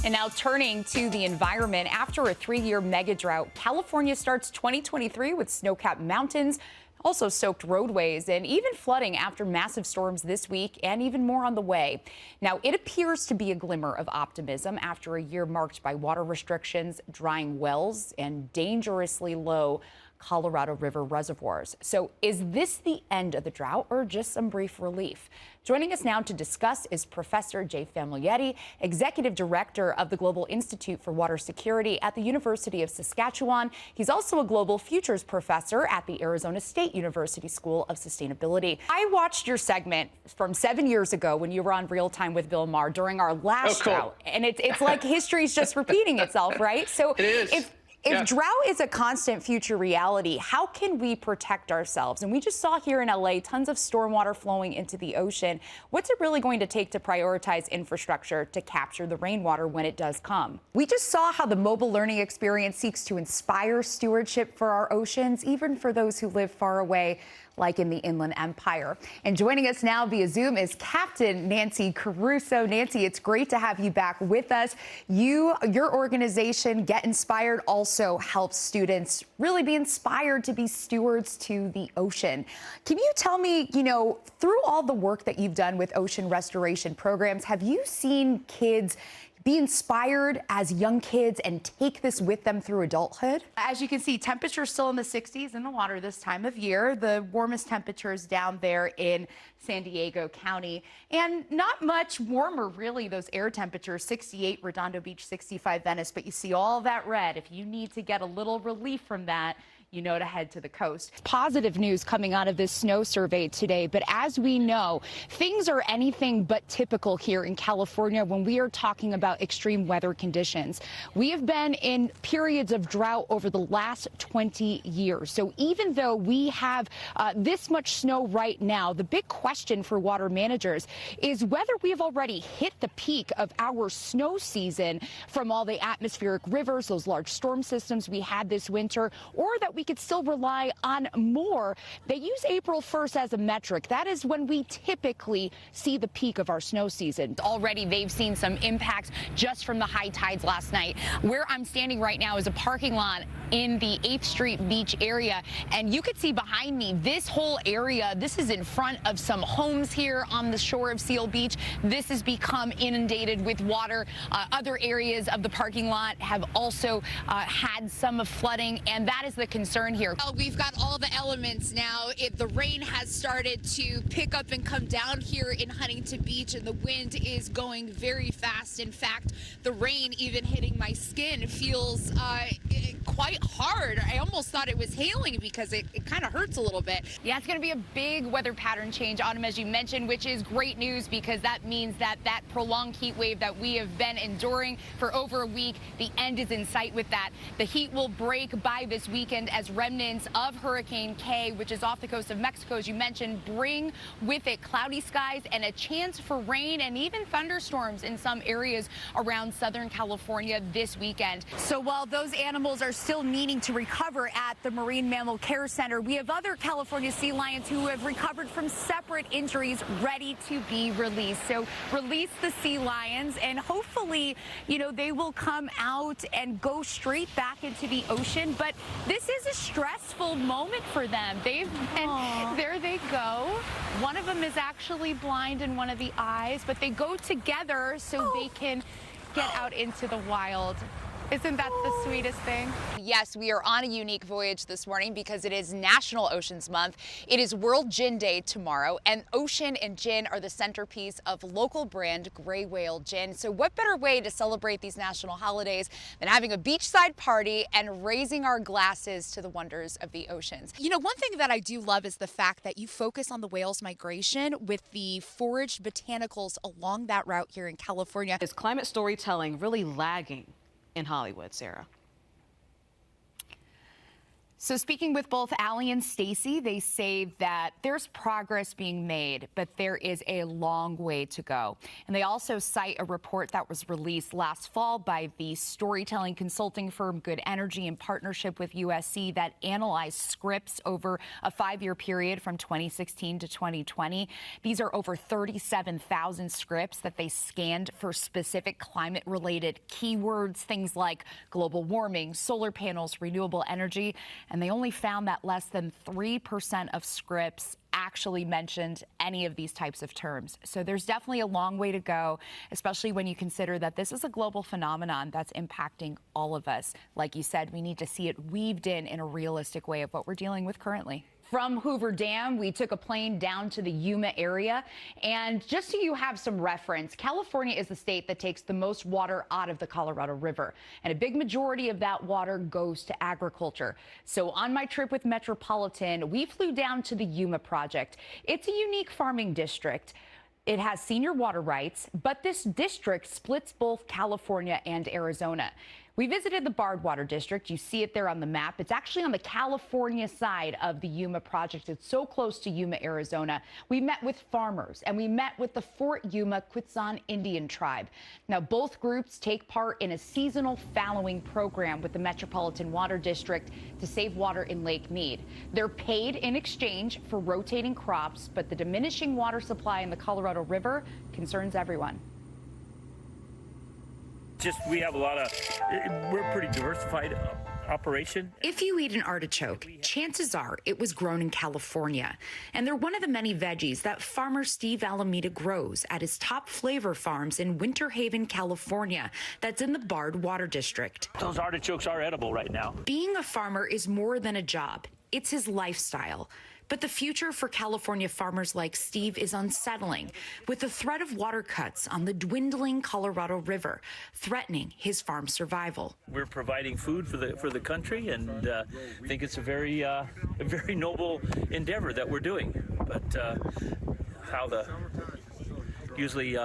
And now turning to the environment, after a 3-year mega drought, California starts 2023 with snow-capped mountains, also soaked roadways, and even flooding after massive storms this week, and even more on the way. Now, it appears to be a glimmer of optimism after a year marked by water restrictions, drying wells, and dangerously low Colorado River reservoirs. So is this the end of the drought or just some brief relief? Joining us now to discuss is Professor Jay Famiglietti, Executive Director of the Global Institute for Water Security at the University of Saskatchewan. He's also a Global Futures Professor at the Arizona State University School of Sustainability. I watched your segment from 7 years ago when you were on Real Time with Bill Maher during our last drought. And it's like history's just repeating itself, right? So it is. If drought is a constant future reality, how can we protect ourselves? And we just saw here in LA tons of stormwater flowing into the ocean. What's it really going to take to prioritize infrastructure to capture the rainwater when it does come? We just saw how the mobile learning experience seeks to inspire stewardship for our oceans, even for those who live far away, like in the Inland Empire. And joining us now via Zoom is Captain Nancy Caruso. Nancy, it's great to have you back with us. Your organization, Get Inspired, also helps students really be inspired to be stewards to the ocean. Can you tell me, through all the work that you've done with ocean restoration programs, have you seen kids be inspired as young kids and take this with them through adulthood? As you can see, temperatures still in the 60s in the water this time of year. The warmest temperatures down there in San Diego County, and not much warmer, really. Those air temperatures, 68 Redondo Beach, 65 Venice, but you see all that red. If you need to get a little relief from that, you know to head to the coast. Positive news coming out of this snow survey today, but as we know, things are anything but typical here in California when we are talking about extreme weather conditions. We have been in periods of drought over the last 20 years. So even though we have this much snow right now, the big question for water managers is whether we have already hit the peak of our snow season from all the atmospheric rivers, those large storm systems we had this winter, or that we could still rely on more. They use April 1st as a metric. That is when we typically see the peak of our snow season. Already they've seen some impacts just from the high tides last night. Where I'm standing right now is a parking lot in the 8th Street Beach area, and you could see behind me this whole area. This is in front of some homes here on the shore of Seal Beach. This has become inundated with water. Other areas of the parking lot have also had some flooding, and that is the concern here. Well, we've got all the elements now. The rain has started to pick up and come down here in Huntington Beach, and the wind is going very fast. In fact, the rain even hitting my skin feels quite hard. I almost thought it was hailing because it kind of hurts a little bit. Yeah, it's going to be a big weather pattern change, Autumn, as you mentioned, which is great news because that means that prolonged heat wave that we have been enduring for over a week, the end is in sight with that. The heat will break by this weekend as remnants of Hurricane K, which is off the coast of Mexico, as you mentioned, bring with it cloudy skies and a chance for rain and even thunderstorms in some areas around Southern California this weekend. So while those animals are still needing to recover at the Marine Mammal Care Center, we have other California sea lions who have recovered from separate injuries ready to be released. So release the sea lions, and hopefully, they will come out and go straight back into the ocean. But this is a stressful moment for them. There they go. One of them is actually blind in one of the eyes, but they go together so they can get out into the wild. Isn't that the sweetest thing? Yes, we are on a unique voyage this morning because it is National Oceans Month. It is World Gin Day tomorrow, and ocean and gin are the centerpiece of local brand Gray Whale Gin. So what better way to celebrate these national holidays than having a beachside party and raising our glasses to the wonders of the oceans? One thing that I do love is the fact that you focus on the whales' migration with the foraged botanicals along that route here in California. Is climate storytelling really lagging in Hollywood, Sarah? So speaking with both Allie and Stacy, they say that there's progress being made, but there is a long way to go. And they also cite a report that was released last fall by the storytelling consulting firm Good Energy in partnership with USC that analyzed scripts over a 5-year period from 2016 to 2020. These are over 37,000 scripts that they scanned for specific climate-related keywords, things like global warming, solar panels, renewable energy. And they only found that less than 3% of scripts actually mentioned any of these types of terms. So there's definitely a long way to go, especially when you consider that this is a global phenomenon that's impacting all of us. Like you said, we need to see it weaved in a realistic way of what we're dealing with currently. From Hoover Dam, we took a plane down to the Yuma area. And just so you have some reference, California is the state that takes the most water out of the Colorado River. And a big majority of that water goes to agriculture. So on my trip with Metropolitan, we flew down to the Yuma project. It's a unique farming district. It has senior water rights, but this district splits both California and Arizona. We visited the Barred Water District. You see it there on the map. It's actually on the California side of the Yuma project. It's so close to Yuma, Arizona. We met with farmers and we met with the Fort Yuma Quitsan Indian tribe. Now, both groups take part in a seasonal fallowing program with the Metropolitan Water District to save water in Lake Mead. They're paid in exchange for rotating crops, but the diminishing water supply in the Colorado River concerns everyone. We have a lot of, we're a pretty diversified operation. If you eat an artichoke, chances are it was grown in California. And they're one of the many veggies that farmer Steve Alameda grows at his top flavor farms in Winter Haven, California, that's in the Barred Water District. Those artichokes are edible right now. Being a farmer is more than a job. It's his lifestyle. But the future for California farmers like Steve is unsettling, with the threat of water cuts on the dwindling Colorado River, threatening his farm survival. We're providing food for the country, and I think it's a very noble endeavor that we're doing. But usually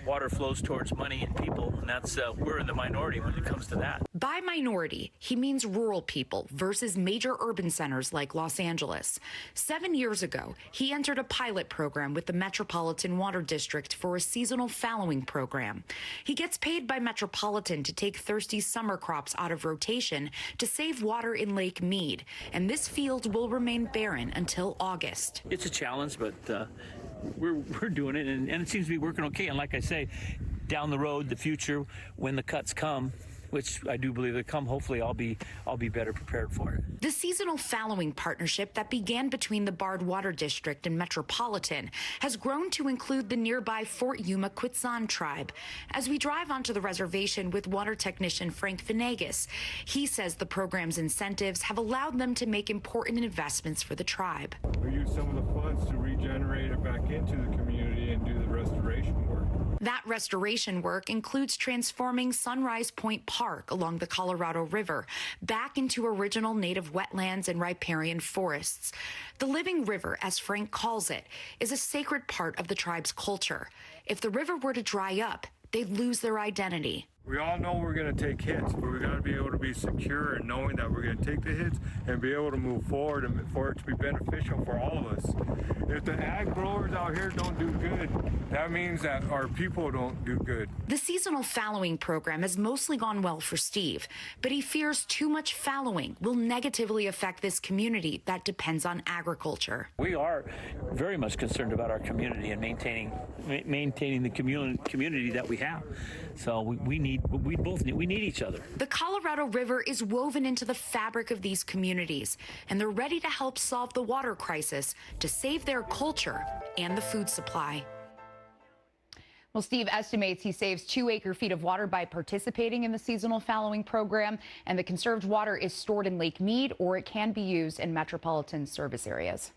water flows towards money and people, and that's we're in the minority when it comes to that. By minority, he means rural people versus major urban centers like Los Angeles. 7 years ago, he entered a pilot program with the Metropolitan Water District for a seasonal fallowing program. He gets paid by Metropolitan to take thirsty summer crops out of rotation to save water in Lake Mead, and this field will remain barren until August. It's a challenge, but we're doing it, and it seems to be working okay. And like I say, down the road, the future, when the cuts come, which I do believe they come, hopefully I'll be better prepared for it. The seasonal fallowing partnership that began between the Barred Water District and Metropolitan has grown to include the nearby Fort Yuma Quitsan tribe. As we drive onto the reservation with water technician Frank Venegas, he says the program's incentives have allowed them to make important investments for the tribe. We use some of the funds to regenerate it back into the community and do the restoration work. That restoration work includes transforming Sunrise Point Park along the Colorado River back into original native wetlands and riparian forests. The living river, as Frank calls it, is a sacred part of the tribe's culture. If the river were to dry up, they'd lose their identity. We all know we're going to take hits, but we got to be able to be secure in knowing that we're going to take the hits and be able to move forward and for it to be beneficial for all of us. If the ag growers out here don't do good, that means that our people don't do good. The seasonal fallowing program has mostly gone well for Steve, but he fears too much fallowing will negatively affect this community that depends on agriculture. We are very much concerned about our community and maintaining the community that we have. So we need each other. The Colorado River is woven into the fabric of these communities, and they're ready to help solve the water crisis to save their culture and the food supply. Well, Steve estimates he saves 2 acre-feet of water by participating in the seasonal fallowing program, and the conserved water is stored in Lake Mead, or it can be used in metropolitan service areas.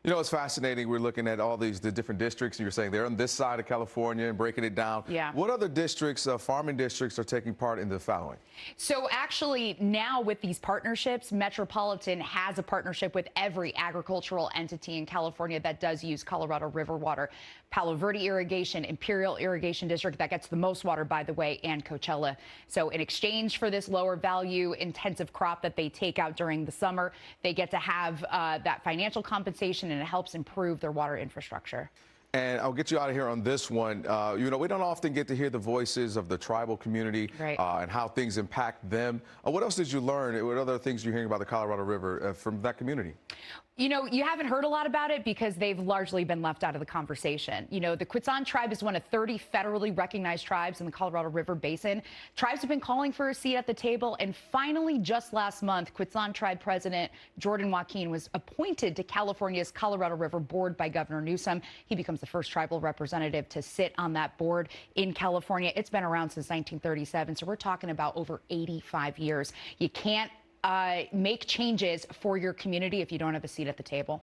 You know, it's fascinating. We're looking at all the different districts, and you're saying they're on this side of California and breaking it down. Yeah. What other districts, farming districts, are taking part in the fallowing? So actually now with these partnerships, Metropolitan has a partnership with every agricultural entity in California that does use Colorado River water. Palo Verde Irrigation, Imperial Irrigation District, that gets the most water, by the way, and Coachella. So in exchange for this lower value intensive crop that they take out during the summer, they get to have that financial compensation, and it helps improve their water infrastructure. And I'll get you out of here on this one. You know, we don't often get to hear the voices of the tribal community, right, and how things impact them. What else did you learn? What other things you're hearing about the Colorado River from that community? You know, you haven't heard a lot about it because they've largely been left out of the conversation. You know, the Quetzal tribe is one of 30 federally recognized tribes in the Colorado River Basin. Tribes have been calling for a seat at the table, and finally, just last month, Quetzal tribe president Jordan Joaquin was appointed to California's Colorado River board by Governor Newsom. He becomes the first tribal representative to sit on that board in California. It's been around since 1937, so we're talking about over 85 years. You can't make changes for your community if you don't have a seat at the table.